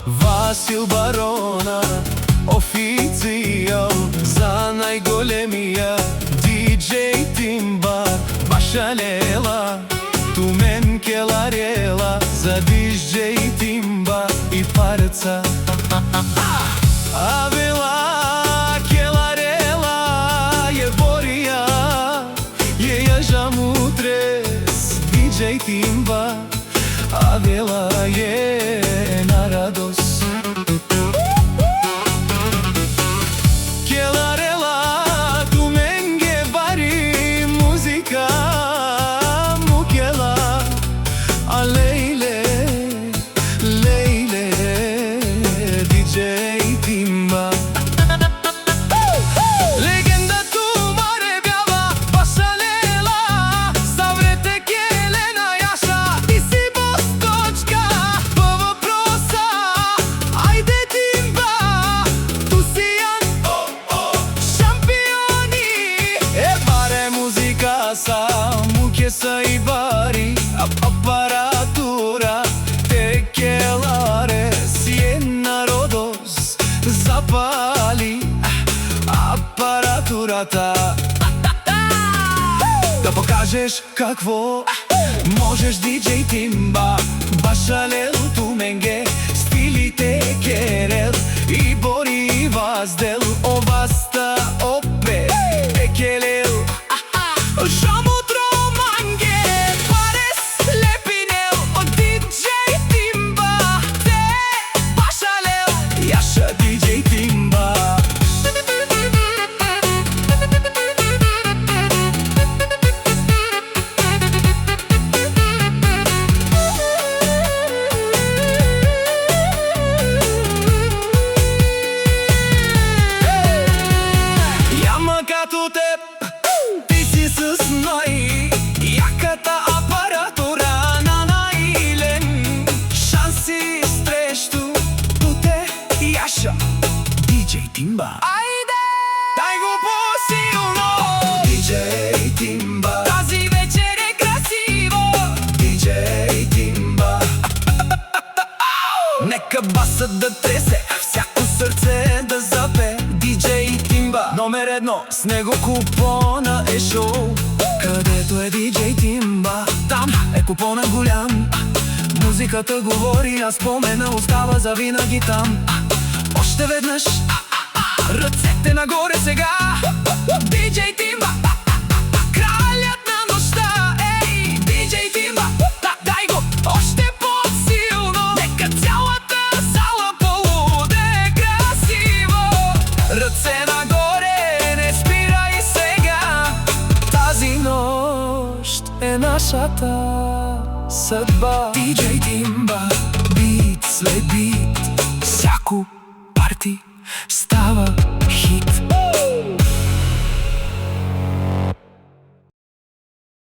Васил Барона, официјал за најголемија диџеј Тимбар. Башалела, тумен келарела за диџеј Тимбар и парца. Авела келарела je Борија, je јажамутрес диџеј Тимбар. Авела je на радост. Келарела тумен ге бари музика мукела, а Лейле, Лейле диџеј Тимбар. Легенда тумаре бјава Башалела, Саврете келена јаша, ти си босточка по въпроса. Ајде Тимбар, ту си јан шампиони. Баре музика само ке са и бари апаратура, те келаре си е народос запали апаратурата. Да покажеш какво можеш диџеј Тимбар. Башалел туменге стилите керел и Бори ваздел оваста опе екелел. Жамут романге парес лепинел од диџеј Тимбар. Те Башалел јаша диџеј Тимбар. Јама като теб, ти си с најјаката апаратура на наилен шанси срещу туте јаша диџеј Тимбар. Ајде, дај го по-силно диџеј Тимбар. Тази вечер е красиво диџеј Тимбар. Нека басът да тресе, всяко сърце да запе. диџеј Тимбар номер едно, с него купона е шоу. Където е диџеј Тимбар, там е купона голям. Музиката говори, а спомена остава завинаги там. Още веднъж, ръцете нагоре сега. диџеј Тимбар, кралят на нощта. Ей, диџеј Тимбар, дай го още по-силно. Нека цялата зала полуде красиво. Ръце нагоре, не спирай сега. Тази нощ е нашата съдба. диџеј Тимбар.